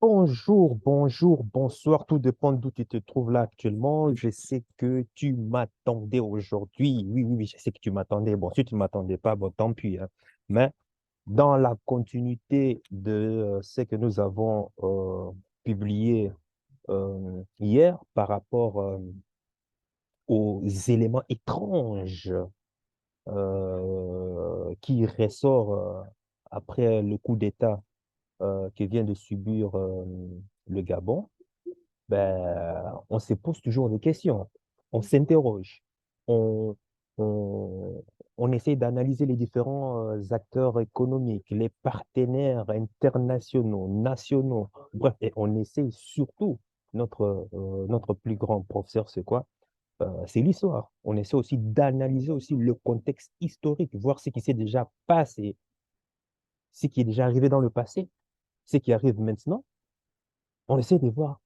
Bonjour, bonjour, bonsoir, tout dépend d'où tu te trouves là actuellement. Je sais que tu m'attendais aujourd'hui. Oui, oui, oui, je sais que tu m'attendais. Bon, si tu ne m'attendais pas, bon, tant pis, hein. Mais dans la continuité de ce que nous avons publié hier par rapport aux éléments étranges qui ressortent après le coup d'État que vient de subir le Gabon, on se pose toujours des questions, on s'interroge, on, on, on essaie d'analyser les différents acteurs économiques, les partenaires internationaux, nationaux, bref, et on essaie surtout, notre plus grand professeur, c'est quoi? C'est l'histoire. On essaie aussi d'analyser aussi le contexte historique, voir ce qui s'est déjà passé, ce qui est déjà arrivé dans le passé, ce qui arrive maintenant. On essaie de voir,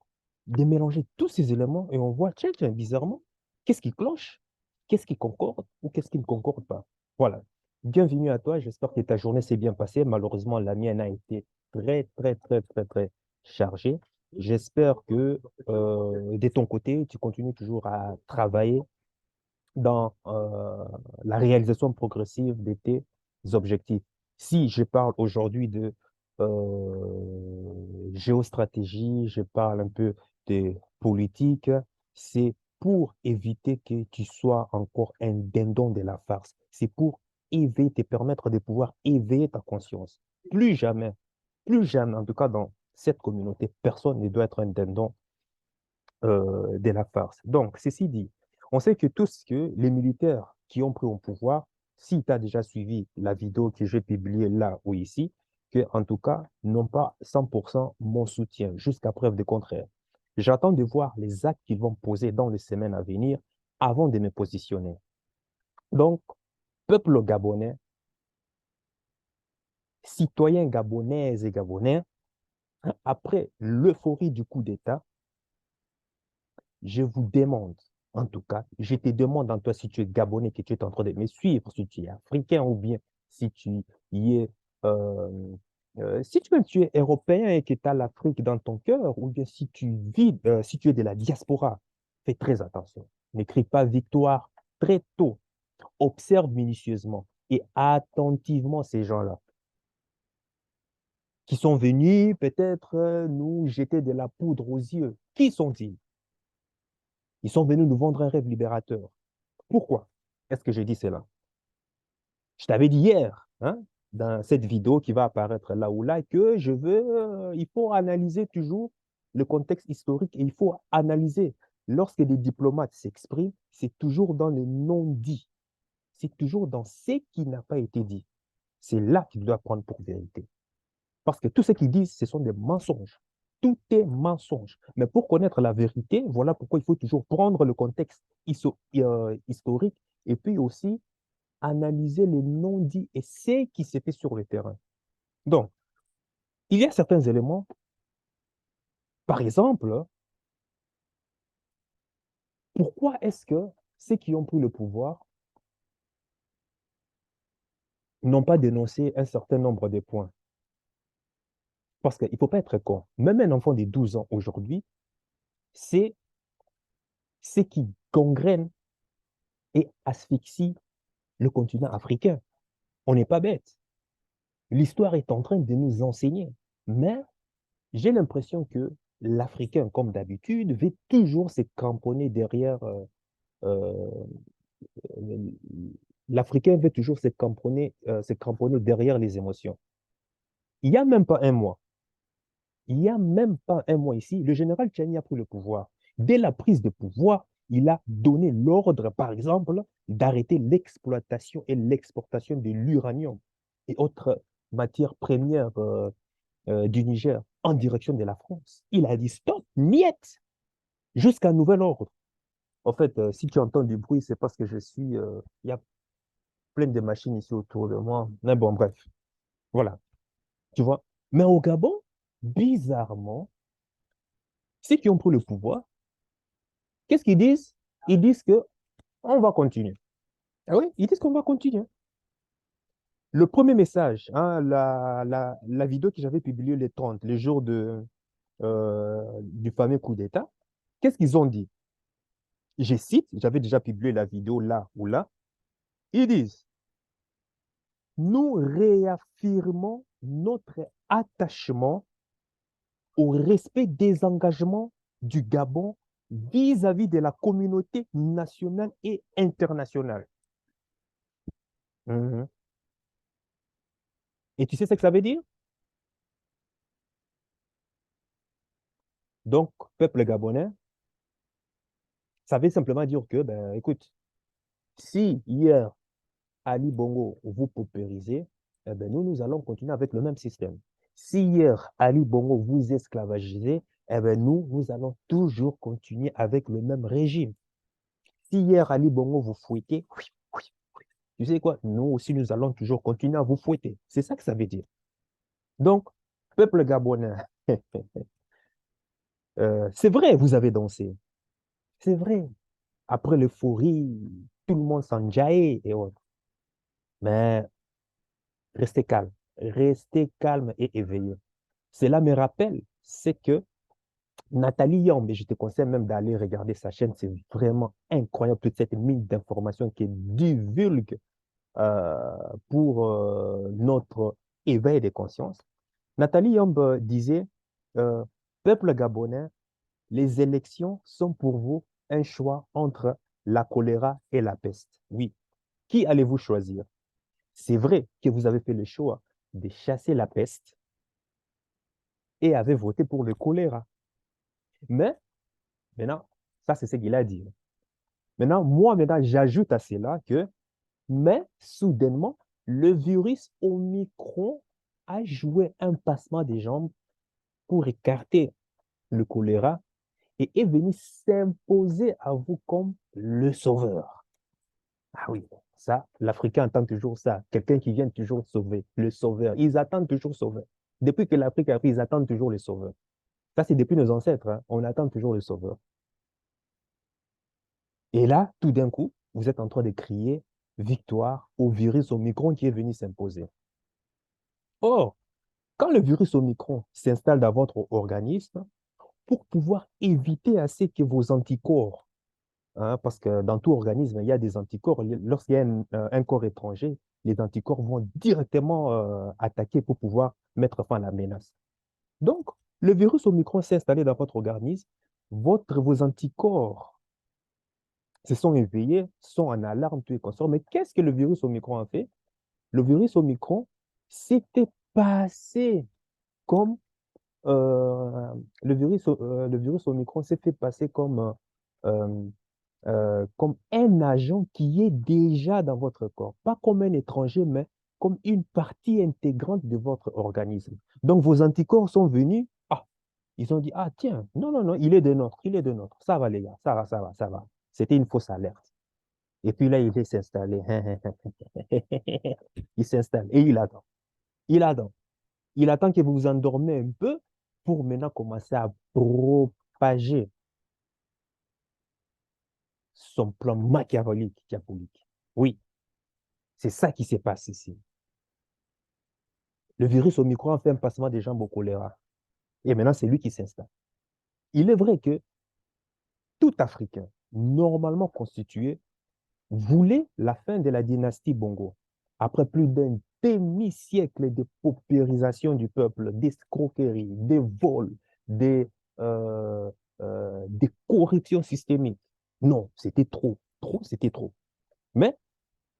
de mélanger tous ces éléments et on voit, tiens, tiens, bizarrement, qu'est-ce qui cloche, qu'est-ce qui concorde ou qu'est-ce qui ne concorde pas. Voilà. Bienvenue à toi. J'espère que ta journée s'est bien passée. Malheureusement, la mienne a été très, très, très, très, très chargée. J'espère que de ton côté, tu continues toujours à travailler dans la réalisation progressive de tes objectifs. Si je parle aujourd'hui de géostratégie, je parle un peu de politique, c'est pour éviter que tu sois encore un dindon de la farce. C'est pour éveiller, te permettre de pouvoir éveiller ta conscience. Plus jamais, en tout cas dans cette communauté, personne ne doit être un dindon de la farce. Donc, ceci dit, on sait que tout ce que les militaires qui ont pris au pouvoir, si tu as déjà suivi la vidéo que j'ai publiée là ou ici, que en tout cas, n'ont pas 100% mon soutien, jusqu'à preuve de contraire. J'attends de voir les actes qu'ils vont poser dans les semaines à venir avant de me positionner. Donc, peuple gabonais, citoyens gabonaises et gabonais, après l'euphorie du coup d'État, je vous demande, en tout cas, je te demande en toi si tu es Gabonais, que tu es en train de me suivre, si tu es africain ou bien si tu y es, euh, si tu, même tu es européen et que tu as l'Afrique dans ton cœur, ou bien si tu vis, si tu es de la diaspora, fais très attention. N'écris pas victoire très tôt. Observe minutieusement et attentivement ces gens-là qui sont venus peut-être nous jeter de la poudre aux yeux. Qui sont-ils? Ils sont venus nous vendre un rêve libérateur. Pourquoi est-ce que j'ai dit cela? Je t'avais dit hier, hein, dans cette vidéo qui va apparaître là ou là, que il faut analyser toujours le contexte historique et il faut analyser. Lorsque des diplomates s'expriment, c'est toujours dans le non-dit. C'est toujours dans ce qui n'a pas été dit. C'est là qu'il doit prendre pour vérité. Parce que tout ce qu'ils disent, ce sont des mensonges. Tout est mensonge. Mais pour connaître la vérité, voilà pourquoi il faut toujours prendre le contexte historique et puis aussi analyser les non-dits et ce qui s'est fait sur le terrain. Donc, il y a certains éléments, par exemple, pourquoi est-ce que ceux qui ont pris le pouvoir n'ont pas dénoncé un certain nombre de points? Parce qu'il ne faut pas être con. Même un enfant de 12 ans aujourd'hui, c'est ce qui gangrène et asphyxie le continent africain. On n'est pas bête. L'histoire est en train de nous enseigner. Mais j'ai l'impression que l'Africain, comme d'habitude, veut toujours se cramponner derrière euh, l'Africain veut toujours se cramponner derrière les émotions. Il n'y a même pas un mois, il n'y a même pas un mois ici, le général Tchiani a pris le pouvoir. Dès la prise de pouvoir, il a donné l'ordre, par exemple, d'arrêter l'exploitation et l'exportation de l'uranium et autres matières premières du Niger en direction de la France. Il a dit stop, niet, jusqu'à nouvel ordre. En fait, si tu entends du bruit, c'est parce que il y a plein de machines ici autour de moi. Mais bon, bref, voilà, tu vois. Mais au Gabon, bizarrement, ceux qui ont pris le pouvoir, qu'est-ce qu'ils disent? Ils disent que on va continuer. Ah oui, ils disent qu'on va continuer. Le premier message, hein, la vidéo que j'avais publiée le 30, le jour de, du fameux coup d'État, qu'est-ce qu'ils ont dit? Je cite, j'avais déjà publié la vidéo là ou là. Ils disent, nous réaffirmons notre attachement au respect des engagements du Gabon vis-à-vis de la communauté nationale et internationale. Mhm. Et tu sais ce que ça veut dire? Donc, peuple gabonais, ça veut simplement dire que, ben, écoute, si hier Ali Bongo vous paupérisez, eh ben, nous allons continuer avec le même système. Si hier Ali Bongo vous esclavagisez, eh ben, nous allons toujours continuer avec le même régime. Si hier Ali Bongo vous fouettez, oui, oui, oui. Tu sais quoi? Nous aussi, nous allons toujours continuer à vous fouetter. C'est ça que ça veut dire. Donc, peuple gabonais, c'est vrai, vous avez dansé. C'est vrai. Après l'euphorie, tout le monde s'enjaille et autres. Mais restez calme et éveillé. Cela me rappelle, c'est que Nathalie Yambe, et je te conseille même d'aller regarder sa chaîne, c'est vraiment incroyable toute cette mine d'informations qui divulgue euh, pour notre éveil des consciences. Nathalie Yambe disait, euh, peuple gabonais, les élections sont pour vous un choix entre la choléra et la peste. Oui, qui allez-vous choisir? C'est vrai que vous avez fait le choix de chasser la peste et avez voté pour le choléra. Mais maintenant, ça c'est ce qu'il a dit. Maintenant, moi, maintenant, j'ajoute à cela que, mais soudainement, le virus Omicron a joué un passement des jambes pour écarter le choléra et est venu s'imposer à vous comme le sauveur. Ah oui, ça, l'Africain entend toujours ça. Quelqu'un qui vient toujours sauver, le sauveur. Ils attendent toujours le sauveur. Depuis que l'Afrique a pris, ils attendent toujours le sauveur. Ça, c'est depuis nos ancêtres, hein. On attend toujours le sauveur. Et là, tout d'un coup, vous êtes en train de crier victoire au virus Omicron qui est venu s'imposer. Or, quand le virus Omicron s'installe dans votre organisme, pour pouvoir éviter assez que vos anticorps, hein, parce que dans tout organisme, il y a des anticorps, lorsqu'il y a un corps étranger, les anticorps vont directement attaquer pour pouvoir mettre fin à la menace. Donc, le virus Omicron s'est installé dans votre organisme, vos anticorps se sont éveillés, sont en alarme, tout est consort. Mais qu'est-ce que le virus Omicron a fait? Le virus Omicron s'était passé comme le virus Omicron s'est fait passer euh, comme un agent qui est déjà dans votre corps, pas comme un étranger, mais comme une partie intégrante de votre organisme. Donc vos anticorps sont venus, ah, ils ont dit, ah tiens, non, non, non, il est de notre, il est de notre. Ça va les gars, ça va, ça va, ça va. C'était une fausse alerte. Et puis là, il est s'installer. Il s'installe et il attend. Il attend. Il attend que vous vous endormez un peu pour maintenant commencer à propager son plan machiavélique, diabolique. Oui, c'est ça qui se passe ici. Le virus Omicron a fait un passement des jambes au choléra. Et maintenant, c'est lui qui s'installe. Il est vrai que tout Africain, normalement constitué, voulait la fin de la dynastie Bongo. Après plus d'un demi-siècle de paupérisation du peuple, d'escroqueries, des vols, des, euh, des corruptions systémiques. Non, c'était trop. Trop, c'était trop. Mais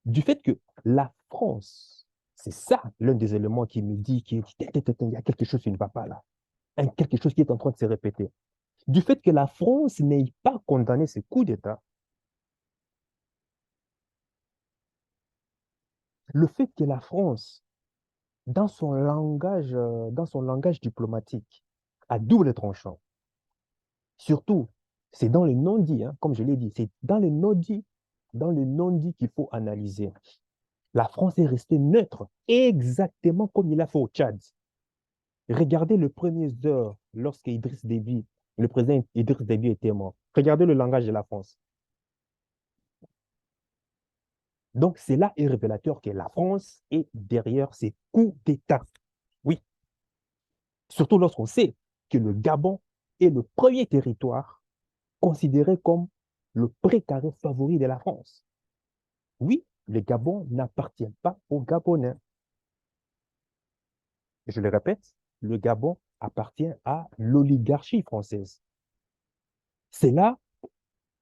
du fait que la France, c'est ça l'un des éléments qui me dit qu'il y a quelque chose qui ne va pas là. Quelque chose qui est en train de se répéter. Du fait que la France n'ait pas condamné ce coup d'État, le fait que la France dans son langage diplomatique, à double tranchant. Surtout, c'est dans le non-dit, hein, comme je l'ai dit, c'est dans le non-dit qu'il faut analyser. La France est restée neutre, exactement comme il a fait au Tchad. Regardez les premières heures lorsque le président Idriss Déby était mort. Regardez le langage de la France. Donc, cela est révélateur que la France est derrière ces coups d'État. Oui, surtout lorsqu'on sait que le Gabon est le premier territoire considéré comme le précaré favori de la France. Oui, le Gabon n'appartient pas aux Gabonais. Je le répète, le Gabon appartient à l'oligarchie française. C'est là,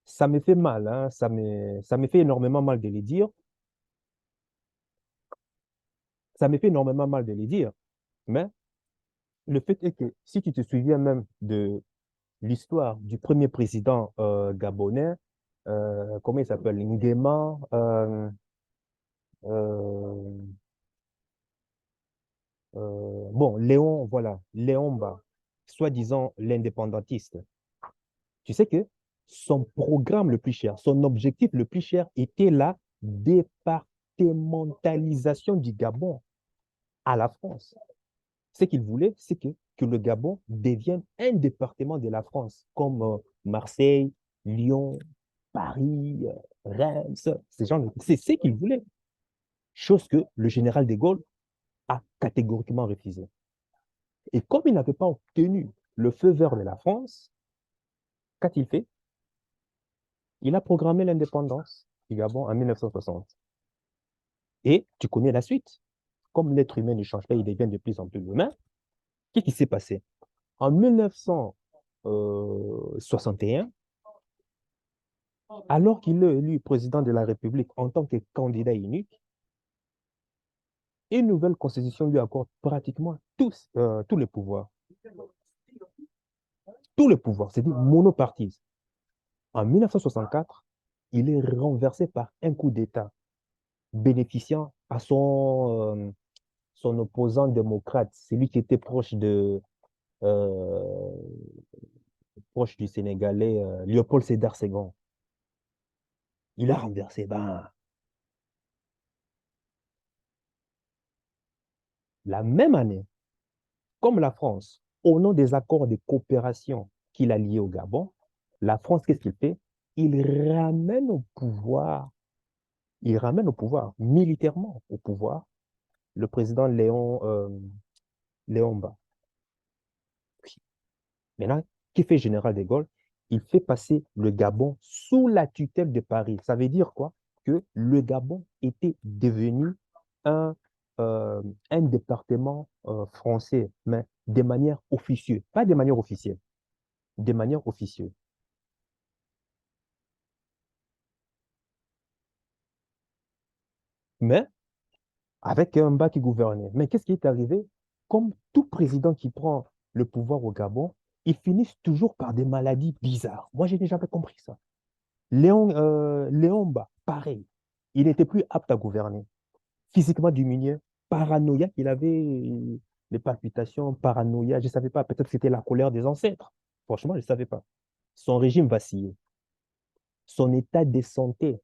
ça me fait mal, hein, ça me fait énormément mal de le dire. Ça me fait énormément mal de le dire, mais le fait est que si tu te souviens même de l'histoire du premier président gabonais, comment il s'appelle? Nguema, euh, bon, Léon, voilà, Léon Mba, soi-disant l'indépendantiste. Tu sais que son programme le plus cher, son objectif le plus cher était la départementalisation du Gabon à la France. Ce qu'il voulait, c'est que le Gabon devienne un département de la France, comme Marseille, Lyon, Paris, Reims, c'est ce qu'il voulait. Chose que le général de Gaulle a catégoriquement refusé. Et comme il n'avait pas obtenu le feu vert de la France, qu'a-t-il fait? Il a programmé l'indépendance du Gabon en 1960. Et tu connais la suite. Comme l'être humain ne change pas, il devient de plus en plus humain. Qu'est-ce qui s'est passé? En 1961, alors qu'il est élu président de la République en tant que candidat unique, une nouvelle constitution lui accorde pratiquement tous les pouvoirs. Tous les pouvoirs, c'est-à-dire monopartisme. En 1964, il est renversé par un coup d'État bénéficiant à son opposant démocrate, celui qui était euh, proche du Sénégalais, Léopold Sédar Senghor. Il a renversé. Ben, la même année, comme la France, au nom des accords de coopération qu'il a liés au Gabon, la France, qu'est-ce qu'il fait? Il ramène au pouvoir, il ramène au pouvoir, militairement au pouvoir, le président Léon Mba. Maintenant, qui fait général de Gaulle? Il fait passer le Gabon sous la tutelle de Paris. Ça veut dire quoi? Que le Gabon était devenu un, euh, un département français, mais de manière officieuse, pas de manière officielle, de manière officieuse. Mais avec un bas qui gouvernait. Mais qu'est-ce qui est arrivé? Comme tout président qui prend le pouvoir au Gabon, ils finissent toujours par des maladies bizarres. Moi, j'ai déjà compris ça. Léon Mba, pareil. Il n'était plus apte à gouverner. Physiquement diminué, paranoïaque, il avait des palpitations, paranoïa, je ne savais pas, peut-être que c'était la colère des ancêtres. Franchement, je ne savais pas. Son régime vacillait. Son état de santé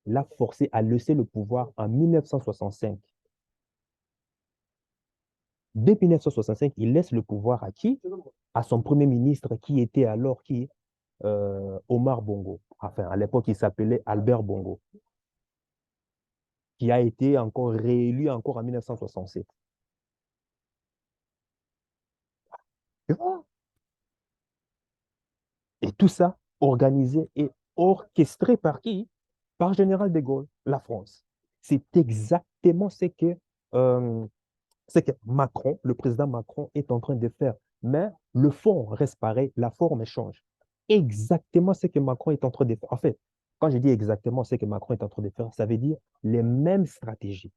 l'a forcé à laisser le pouvoir en 1965. Dès 1965, il laisse le pouvoir à qui? À son premier ministre qui était alors qui? Omar Bongo. Enfin, à l'époque, il s'appelait Albert Bongo, qui a été encore réélu encore en 1967. Tu vois. Et tout ça organisé et orchestré par qui? Par Général de Gaulle, la France. C'est exactement euh, ce que Macron, le président Macron, est en train de faire. Mais le fond reste pareil, la forme change. Exactement ce que Macron est en train de faire. En fait, quand je dis exactement ce que Macron est en train de faire, ça veut dire les mêmes stratégies.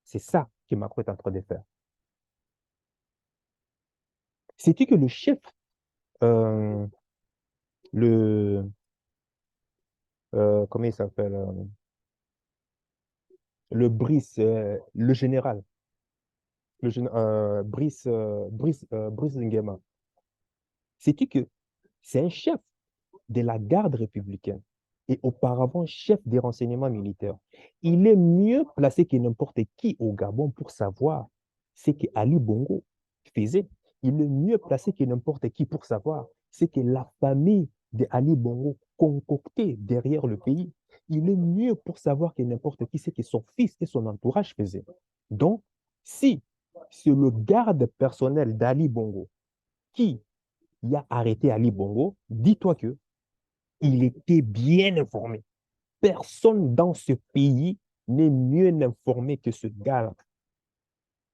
C'est ça que Macron est en train de faire. C'est-tu que le chef, euh, le, comment il s'appelle, le Brice, le général, Brice Nguema, sais-tu que c'est un chef de la garde républicaine et auparavant chef des renseignements militaires. Il est mieux placé que n'importe qui au Gabon pour savoir ce que Ali Bongo faisait. Il est mieux placé que n'importe qui pour savoir ce que la famille de Ali Bongo concoctait derrière le pays. Il est mieux pour savoir que n'importe qui ce que son fils et son entourage faisaient. Donc, si c'est le garde personnel d'Ali Bongo qui y a arrêté Ali Bongo, dis-toi que il était bien informé. Personne dans ce pays n'est mieux informé que ce gars-là.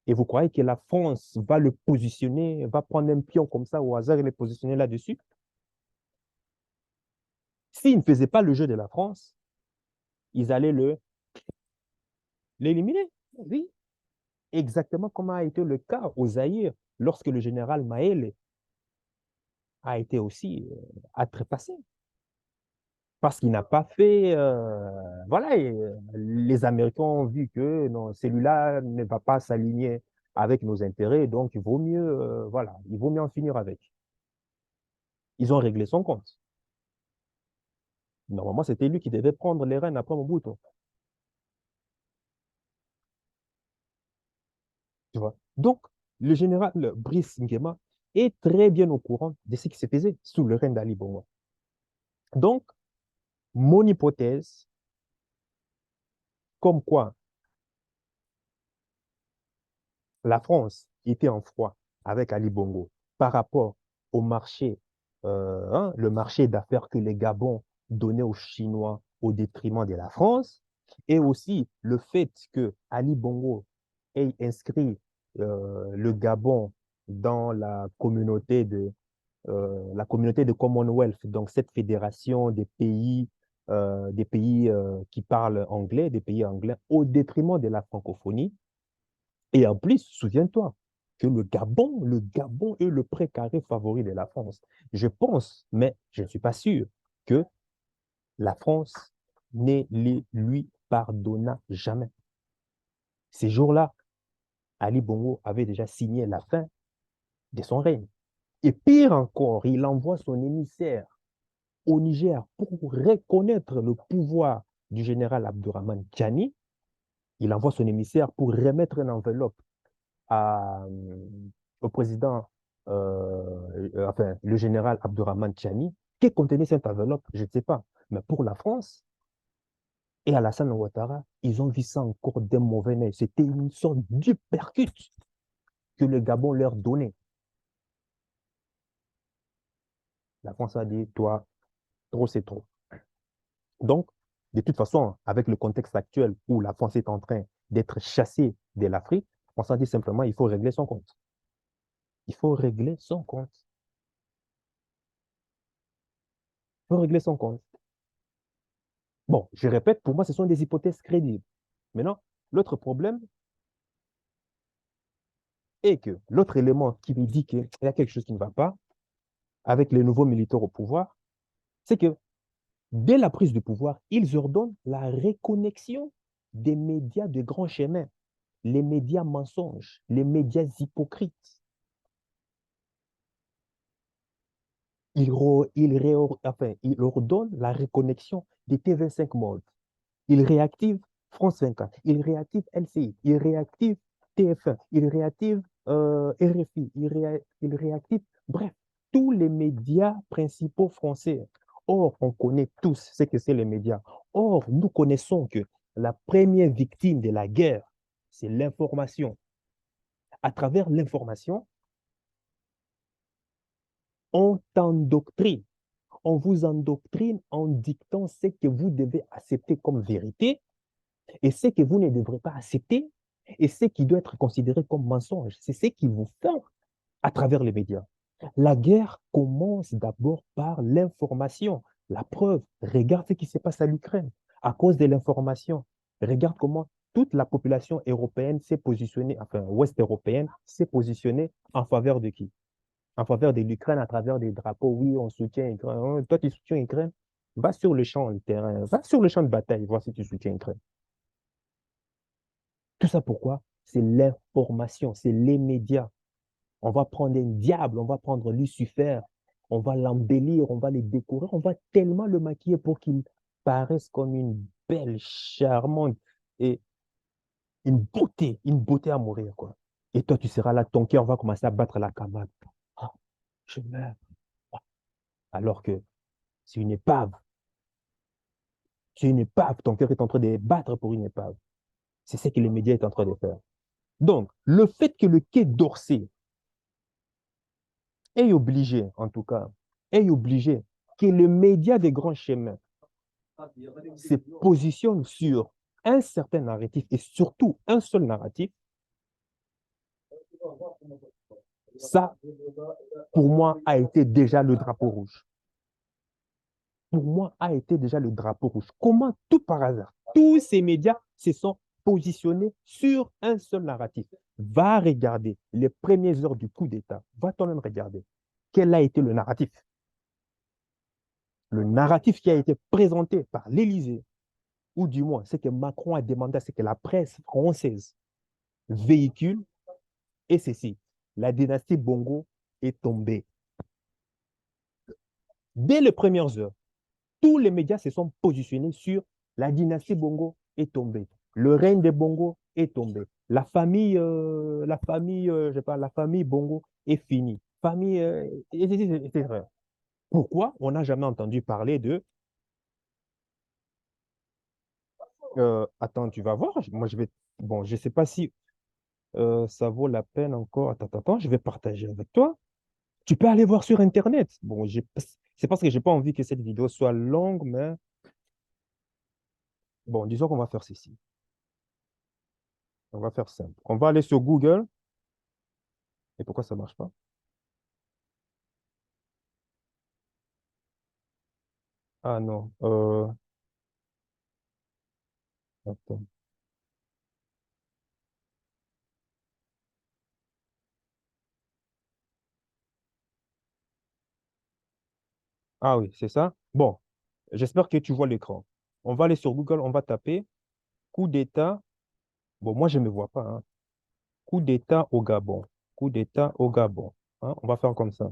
Et vous croyez que la France va le positionner, va prendre un pion comme ça au hasard et le positionner là-dessus? S'il ne faisait pas le jeu de la France, ils allaient l'éliminer. Oui, exactement comme a été le cas au Zaïre lorsque le général Maël a été aussi trépassé. Parce qu'il n'a pas fait. Voilà, et, les Américains ont vu que non, celui-là ne va pas s'aligner avec nos intérêts, donc il vaut mieux, voilà, il vaut mieux en finir avec. Ils ont réglé son compte. Normalement, c'était lui qui devait prendre les rênes après Mobutu. Tu vois. Donc, le général Brice Nguema est très bien au courant de ce qui se faisait sous le règne d'Ali Bongo. Donc, mon hypothèse, comme quoi la France était en froid avec Ali Bongo par rapport au marché, le marché d'affaires que les Gabons donnaient aux Chinois au détriment de la France, et aussi le fait que Ali Bongo ait inscrit le Gabon dans la communauté de Commonwealth, donc cette fédération des pays qui parlent anglais, des pays anglais, au détriment de la francophonie. Et en plus, souviens-toi que le Gabon est le précaré favori de la France. Je pense, mais je ne suis pas sûr, que la France ne lui pardonna jamais. Ces jours-là, Ali Bongo avait déjà signé la fin de son règne. Et pire encore, il envoie son émissaire au Niger pour reconnaître le pouvoir du général Abdourahmane Tchani. Il envoie son émissaire pour remettre une enveloppe à, au président, enfin, le général Abdourahmane Tchani. Que contenait cette enveloppe? Je ne sais pas. Mais pour la France et Alassane Ouattara, ils ont vu ça encore d'un mauvais œil. C'était une sorte d'uppercut que le Gabon leur donnait. La France a dit, toi, trop c'est trop. Donc, de toute façon, avec le contexte actuel où la France est en train d'être chassée de l'Afrique, on s'en dit simplement, il faut régler son compte. Il faut régler son compte. Il faut régler son compte. Bon, je répète, pour moi, ce sont des hypothèses crédibles. Maintenant, l'autre problème est que l'autre élément qui me dit qu'il y a quelque chose qui ne va pas avec les nouveaux militaires au pouvoir, c'est que dès la prise du pouvoir, ils ordonnent la reconnexion des médias de grand chemin, les médias mensonges, les médias hypocrites. Il ordonne la reconnexion des TV5 Monde. Il réactive France 24, il réactive LCI, il réactive TF1, il réactive RFI, il réactive, bref, tous les médias principaux français. Or, on connaît tous ce que c'est les médias. Or, nous connaissons que la première victime de la guerre, c'est l'information. À travers l'information, on t'endoctrine. On vous endoctrine en dictant ce que vous devez accepter comme vérité et ce que vous ne devrez pas accepter et ce qui doit être considéré comme mensonge. C'est ce qu'ils vous font à travers les médias. La guerre commence d'abord par l'information. La preuve, regarde ce qui se passe à l'Ukraine. À cause de l'information, regarde comment toute la population européenne s'est positionnée, enfin ouest européenne, s'est positionnée en faveur de qui? En faveur de l'Ukraine à travers des drapeaux. Oui, on soutient l'Ukraine. Toi, tu soutiens l'Ukraine? Va sur le champ, le terrain, va sur le champ de bataille, voir si tu soutiens l'Ukraine. Tout ça pourquoi? C'est l'information, c'est les médias. On va prendre un diable, on va prendre Lucifer, on va l'embellir, on va le décorer, on va tellement le maquiller pour qu'il paraisse comme une belle, charmante et une beauté à mourir, quoi. Et toi, tu seras là, ton cœur va commencer à battre la camarade. Ah, je meurs. Alors que c'est une épave. C'est une épave. Ton cœur est en train de battre pour une épave. C'est ce que les médias sont en train de faire. Donc, le fait que le Quai d'Orsay est obligé, en tout cas, est obligé que le média des grands chemins se positionne sur un certain narratif et surtout un seul narratif, ça, pour moi, a été déjà le drapeau rouge. Pour moi, a été déjà le drapeau rouge. Comment, tout par hasard, tous ces médias se sont positionnés sur un seul narratif? Va regarder les premières heures du coup d'État. Va toi-même regarder. Quel a été le narratif? Le narratif qui a été présenté par l'Élysée, ou du moins ce que Macron a demandé, c'est que la presse française véhicule, et ceci, la dynastie Bongo est tombée. Dès les premières heures, tous les médias se sont positionnés sur la dynastie Bongo est tombée. Le règne des Bongo est tombé. Je sais pas, la famille Bongo est finie. Famille, etc. Pourquoi on n'a jamais entendu parler de attends, tu vas voir. Moi, je vais. Bon, je ne sais pas si ça vaut la peine encore. Attends, attends, je vais partager avec toi. Tu peux aller voir sur Internet. Bon, c'est parce que je n'ai pas envie que cette vidéo soit longue, mais bon, disons qu'on va faire ceci. On va faire simple. On va aller sur Google. Et pourquoi ça ne marche pas? Ah non. Attends. Ah oui, c'est ça. Bon, j'espère que tu vois l'écran. On va aller sur Google, on va taper coup d'État. Bon, moi, je ne me vois pas, hein. Coup d'État au Gabon. Coup d'État au Gabon. Hein, on va faire comme ça.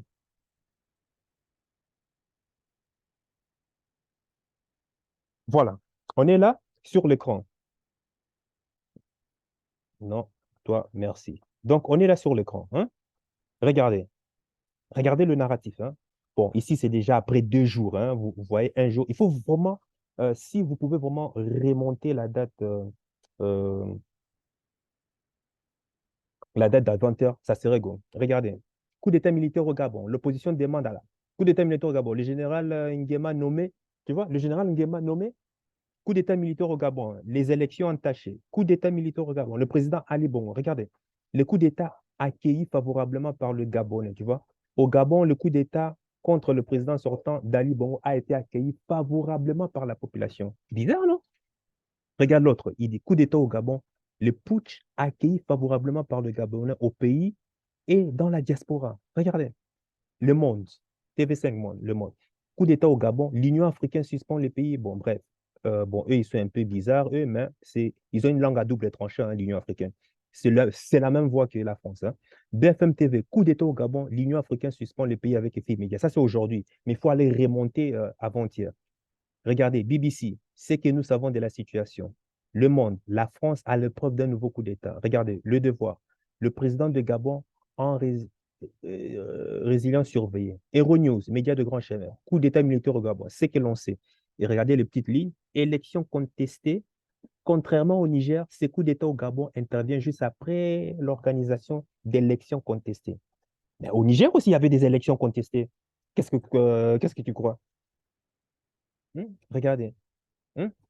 Voilà. On est là sur l'écran. Non, toi, merci. Donc, on est là sur l'écran, hein. Regardez. Regardez le narratif, hein. Bon, ici, c'est déjà après 2 jours, hein. Vous voyez, un jour. Il faut vraiment, si vous pouvez vraiment remonter euh, la date d'Adventure, ça serait go. Regardez. Coup d'État militaire au Gabon. L'opposition demande à la. Coup d'État militaire au Gabon. Le général Nguema nommé, tu vois, le général Nguema nommé. Coup d'État militaire au Gabon. Les élections entachées. Coup d'État militaire au Gabon. Le président Ali Bongo. Regardez. Le coup d'État accueilli favorablement par le Gabonais, tu vois. Au Gabon, le coup d'État contre le président sortant d'Ali Bongo a été accueilli favorablement par la population. Bizarre, non? Regarde l'autre. Il dit coup d'État au Gabon. Le putsch accueilli favorablement par le Gabonais au pays et dans la diaspora. Regardez. Le Monde, TV5 Monde, Le Monde. Coup d'État au Gabon, l'Union africaine suspend les pays. Bon, bref. Bon, eux, ils sont un peu bizarres, eux, mais ils ont une langue à double tranchant, hein, l'Union africaine. C'est la même voix que la France, hein. BFM TV, coup d'État au Gabon, l'Union africaine suspend les pays avec effet immédiat. Ça, c'est aujourd'hui. Mais il faut aller remonter avant-hier. Regardez, BBC, ce que nous savons de la situation. Le Monde, la France à l'épreuve d'un nouveau coup d'État. Regardez, Le Devoir, le président de Gabon en résilience surveillée. News, médias de grand chemin. Coup d'État militaire au Gabon, c'est que l'on sait. Et regardez les petites lignes. Élections contestées. Contrairement au Niger, ce coup d'État au Gabon intervient juste après l'organisation d'élections contestées. Mais au Niger aussi, il y avait des élections contestées. Qu'est-ce que tu crois? Regardez.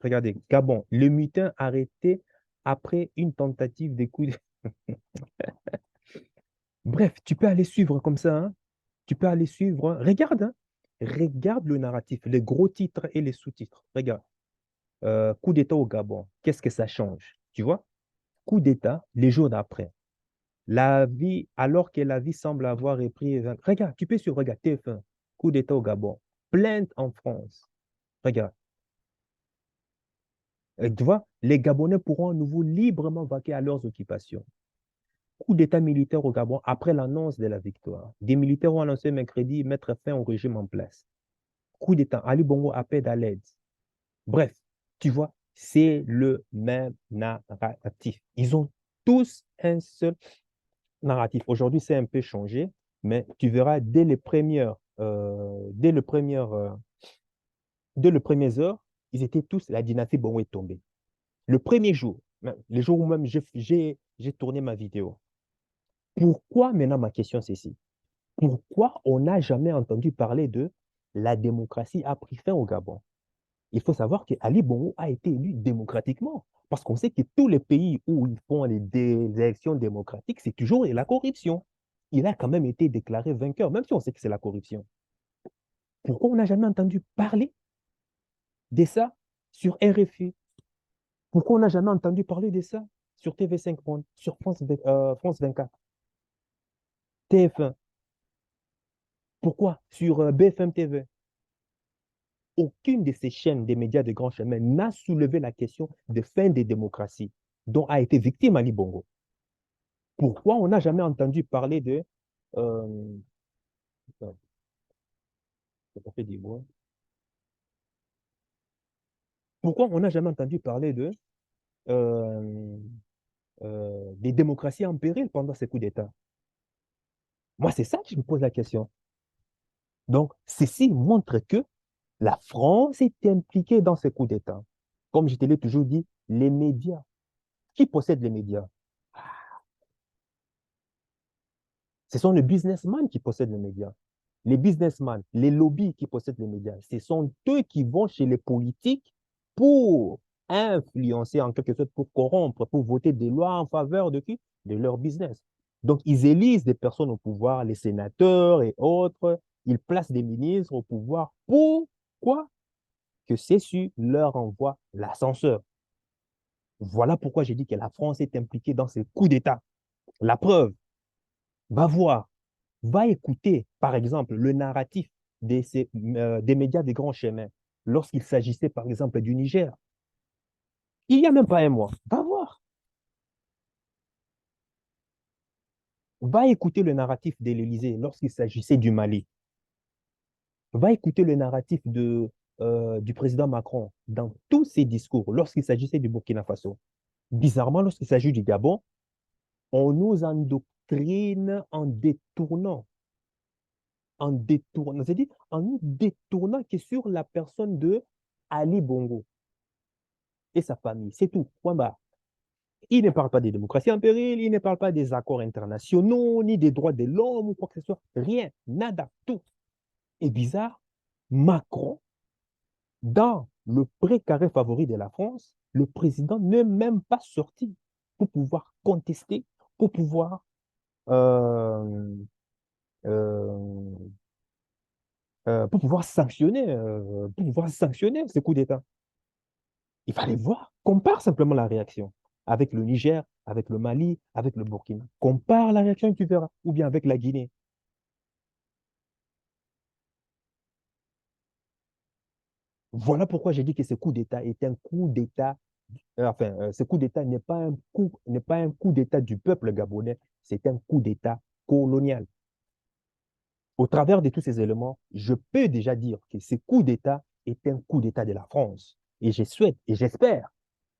Regardez, Gabon, le mutin arrêté après une tentative de coup. Bref, tu peux aller suivre comme ça, hein. Tu peux aller suivre, hein. Regarde, hein. Regarde le narratif, les gros titres et les sous-titres. Regarde. Coup d'État au Gabon, qu'est-ce que ça change? Tu vois? Coup d'État, les jours d'après. La vie, alors que la vie semble avoir repris. Regarde, tu peux suivre, regarde, TF1, coup d'État au Gabon. Plainte en France. Regarde. Tu vois, les Gabonais pourront à nouveau librement vaquer à leurs occupations. Coup d'État militaire au Gabon après l'annonce de la victoire. Des militaires ont annoncé mercredi mettre fin au régime en place. Coup d'État, Ali Bongo appelle à l'aide. Bref, tu vois, c'est le même narratif. Ils ont tous un seul narratif. Aujourd'hui, c'est un peu changé, mais tu verras dès les premières heures, ils étaient tous, la dynastie Bongo est tombée. Le premier jour, même, le jour où même j'ai tourné ma vidéo. Pourquoi maintenant ma question c'est ici? Pourquoi on n'a jamais entendu parler de la démocratie a pris fin au Gabon? Il faut savoir qu'Ali Bongo a été élu démocratiquement. Parce qu'on sait que tous les pays où ils font des élections démocratiques, c'est toujours la corruption. Il a quand même été déclaré vainqueur, même si on sait que c'est la corruption. Pourquoi on n'a jamais entendu parler de ça sur RFI? Pourquoi on n'a jamais entendu parler de ça sur TV5 Monde, sur France 24, TF1? Pourquoi sur BFM TV? Aucune de ces chaînes des médias de grand chemin n'a soulevé la question de fin des démocraties dont a été victime Ali Bongo. Pourquoi on n'a jamais entendu parler de... euh, attends, ça fait des mots. Pourquoi on n'a jamais entendu parler euh, des démocraties en péril pendant ces coups d'État? Moi, c'est ça que je me pose la question. Donc, ceci montre que la France est impliquée dans ces coups d'État. Comme je te l'ai toujours dit, les médias. Qui possède les médias? Ce sont les businessmen qui possèdent les médias. Les businessmen, les lobbies qui possèdent les médias, ce sont eux qui vont chez les politiques pour influencer en quelque sorte, pour corrompre, pour voter des lois en faveur de qui? De leur business. Donc, ils élisent des personnes au pouvoir, les sénateurs et autres, ils placent des ministres au pouvoir. Pourquoi? Que ceux-ci leur envoient l'ascenseur. Voilà pourquoi j'ai dit que la France est impliquée dans ces coups d'État. La preuve, va voir, va écouter, par exemple, le narratif des médias des grands chemins lorsqu'il s'agissait, par exemple, du Niger. Il n'y a même pas un mois. Va voir. Va écouter le narratif de l'Élysée lorsqu'il s'agissait du Mali. Va écouter le narratif du président Macron dans tous ses discours lorsqu'il s'agissait du Burkina Faso. Bizarrement, lorsqu'il s'agit du Gabon, on nous endoctrine c'est-à-dire en nous détournant que sur la personne de Ali Bongo et sa famille. C'est tout. Point barre. Il ne parle pas des démocraties en péril, il ne parle pas des accords internationaux, ni des droits de l'homme ou quoi que ce soit. Rien, nada, tout. Et bizarre, Macron, dans le précaré favori de la France, le président n'est même pas sorti pour pouvoir contester, pour pouvoir, euh, euh, pour pouvoir sanctionner ce coup d'État. Il fallait voir. Compare simplement la réaction avec le Niger, avec le Mali, avec le Burkina. Compare la réaction et tu verras. Ou bien avec la Guinée. Voilà pourquoi j'ai dit que ce coup d'État est un coup d'État. Ce coup d'État n'est pas un coup d'État du peuple gabonais, c'est un coup d'État colonial. Au travers de tous ces éléments, je peux déjà dire que ce coup d'État est un coup d'État de la France. Et je souhaite et j'espère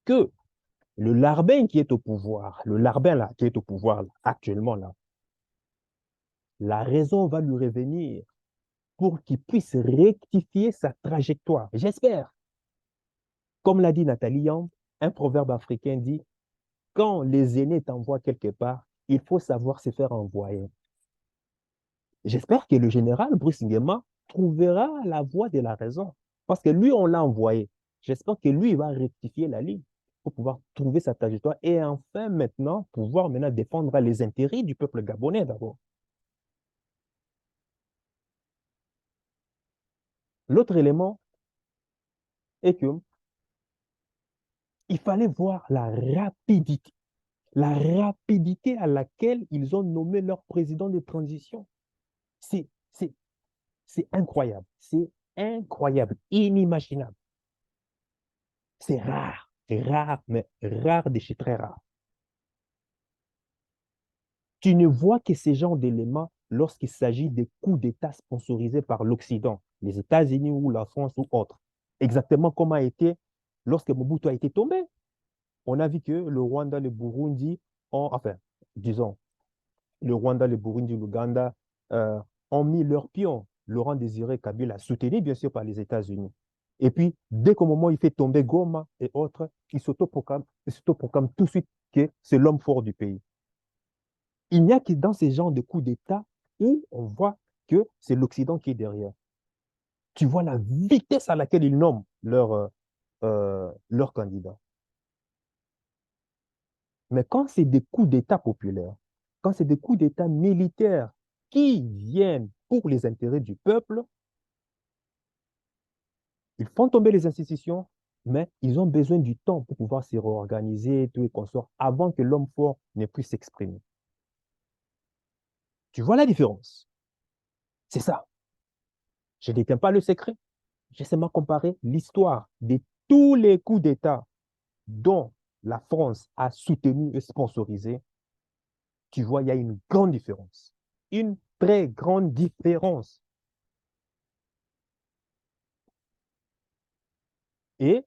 que le larbin qui est au pouvoir, le larbin là, qui est au pouvoir là, actuellement là, la raison va lui revenir pour qu'il puisse rectifier sa trajectoire. J'espère. Comme l'a dit Nathalie Yang, un proverbe africain dit, quand les aînés t'envoient quelque part, il faut savoir se faire envoyer. J'espère que le général Brice Nguema trouvera la voie de la raison. Parce que lui, on l'a envoyé. J'espère que lui, il va rectifier la ligne pour pouvoir trouver sa trajectoire et enfin maintenant pouvoir maintenant défendre les intérêts du peuple gabonais d'abord. L'autre élément est que il fallait voir la rapidité à laquelle ils ont nommé leur président de transition. C'est, c'est, c'est incroyable, inimaginable. C'est rare, mais rare de chez très rare. Tu ne vois que ces genres d'éléments lorsqu'il s'agit des coups d'État sponsorisés par l'Occident, les États-Unis ou la France ou autres. Exactement comme a été lorsque Mobutu a été tombé. On a vu que le Rwanda, le Burundi enfin, disons, le Rwanda, le Burundi, l'Ouganda euh, ont mis leur pion. Laurent Désiré Kabila, soutenu bien sûr par les États-Unis. Et puis, dès qu'au moment où il fait tomber Goma et autres, il s'autoproclame tout de suite que c'est l'homme fort du pays. Il n'y a que dans ces genres de coups d'État où on voit que c'est l'Occident qui est derrière. Tu vois la vitesse à laquelle ils nomment leur candidat. Mais quand c'est des coups d'État populaires, quand c'est des coups d'État militaires qui viennent pour les intérêts du peuple, ils font tomber les institutions, mais ils ont besoin du temps pour pouvoir se réorganiser, tout et consort, avant que l'homme fort ne puisse s'exprimer. Tu vois la différence? C'est ça. Je ne détiens pas le secret. J'ai seulement comparé l'histoire de tous les coups d'État dont la France a soutenu et sponsorisé. Tu vois, il y a une grande différence. Une très grande différence. Et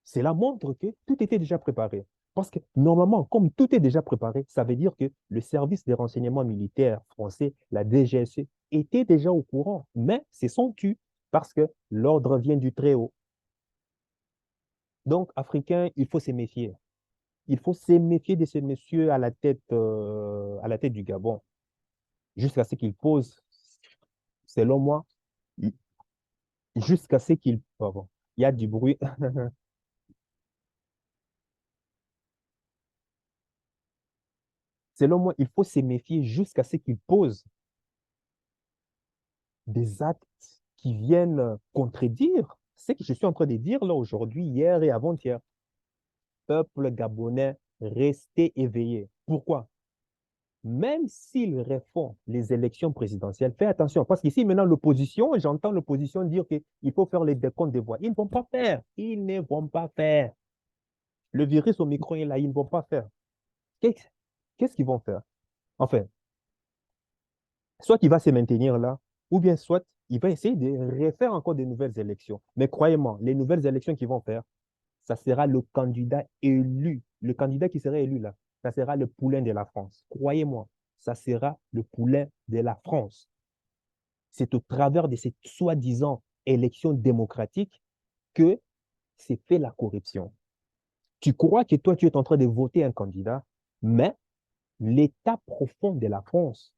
cela montre que tout était déjà préparé. Parce que normalement, comme tout est déjà préparé, ça veut dire que le service des renseignements militaires français, la DGSE, était déjà au courant. Mais c'est son tu parce que l'ordre vient du très haut. Donc, Africains, il faut se méfier. Il faut se méfier de ce monsieur à la tête du Gabon, jusqu'à ce qu'il pose, selon moi, jusqu'à ce qu'il... Pardon, il y a du bruit. Selon moi, il faut se méfier jusqu'à ce qu'il pose des actes qui viennent contredire ce que je suis en train de dire là aujourd'hui, hier et avant-hier. Peuple gabonais, restez éveillés. Pourquoi? Même s'ils refont les élections présidentielles, faites attention, parce qu'ici, maintenant, l'opposition, j'entends l'opposition dire qu'il faut faire les décomptes des voix. Ils ne vont pas faire. Ils ne vont pas faire. Le virus au micro est là, ils ne vont pas faire. Qu'est- Qu'est-ce qu'ils vont faire? Enfin, soit il va se maintenir là, ou bien soit il va essayer de refaire encore de nouvelles élections. Mais croyez-moi, les nouvelles élections qu'ils vont faire, ça sera le candidat élu. Le candidat qui sera élu là, ça sera le poulain de la France. Croyez-moi, ça sera le poulain de la France. C'est au travers de ces soi-disant élections démocratiques que s'est fait la corruption. Tu crois que toi, tu es en train de voter un candidat, mais l'État profond de la France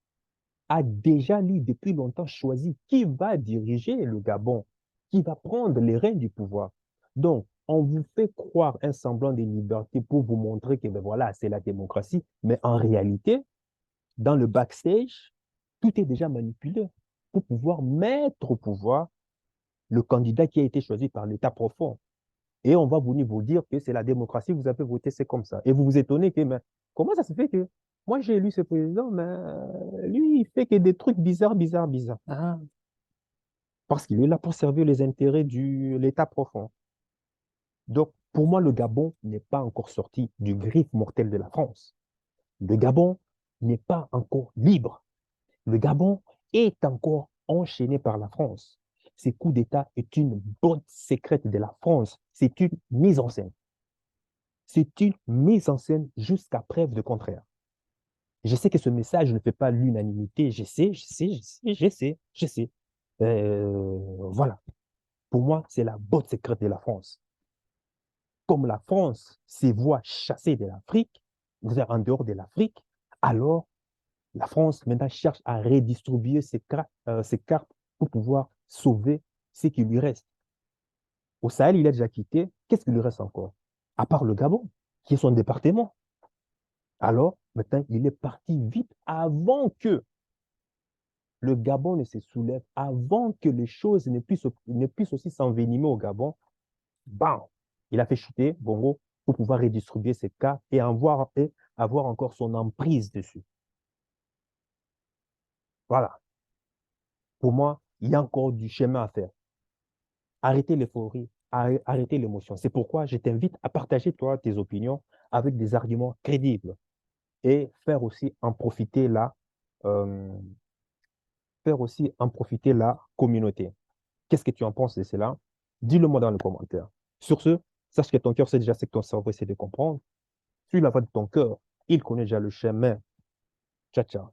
a déjà, lui, depuis longtemps choisi qui va diriger le Gabon, qui va prendre les rênes du pouvoir. Donc, on vous fait croire un semblant de liberté pour vous montrer que ben voilà, c'est la démocratie, mais en réalité, dans le backstage, tout est déjà manipulé pour pouvoir mettre au pouvoir le candidat qui a été choisi par l'État profond. Et on va venir vous dire que c'est la démocratie, vous avez voté, c'est comme ça. Et vous vous étonnez que, mais comment ça se fait que moi j'ai élu ce président, mais lui, il fait que des trucs bizarres, bizarres, bizarres. Ah, parce qu'il est là pour servir les intérêts de l'État profond. Donc, pour moi, le Gabon n'est pas encore sorti du griffe mortel de la France. Le Gabon n'est pas encore libre. Le Gabon est encore enchaîné par la France. Ces coups d'État est une botte secrète de la France. C'est une mise en scène. C'est une mise en scène jusqu'à preuve de contraire. Je sais que ce message ne fait pas l'unanimité. Je sais, je sais, je sais, je sais, je sais. Voilà. Pour moi, c'est la botte secrète de la France. Comme la France se voit chassée de l'Afrique, en dehors de l'Afrique, alors la France maintenant cherche à redistribuer ses cartes pour pouvoir sauver ce qui lui reste. Au Sahel, il a déjà quitté. Qu'est-ce qui lui reste encore? À part le Gabon, qui est son département. Alors, maintenant, il est parti vite avant que le Gabon ne se soulève, avant que les choses ne puissent aussi s'envenimer au Gabon. Bam! Il a fait chuter Bongo pour pouvoir redistribuer ses cas et avoir encore son emprise dessus. Voilà. Pour moi, il y a encore du chemin à faire. Arrêtez l'euphorie, arrêtez l'émotion. C'est pourquoi je t'invite à partager, toi, tes opinions avec des arguments crédibles et euh, faire aussi en profiter la communauté. Qu'est-ce que tu en penses de cela? Dis-le-moi dans les commentaires. Sur ce, sache que ton cœur sait déjà ce que ton cerveau essaie de comprendre. Suis la voie de ton cœur. Il connaît déjà le chemin. Ciao, ciao.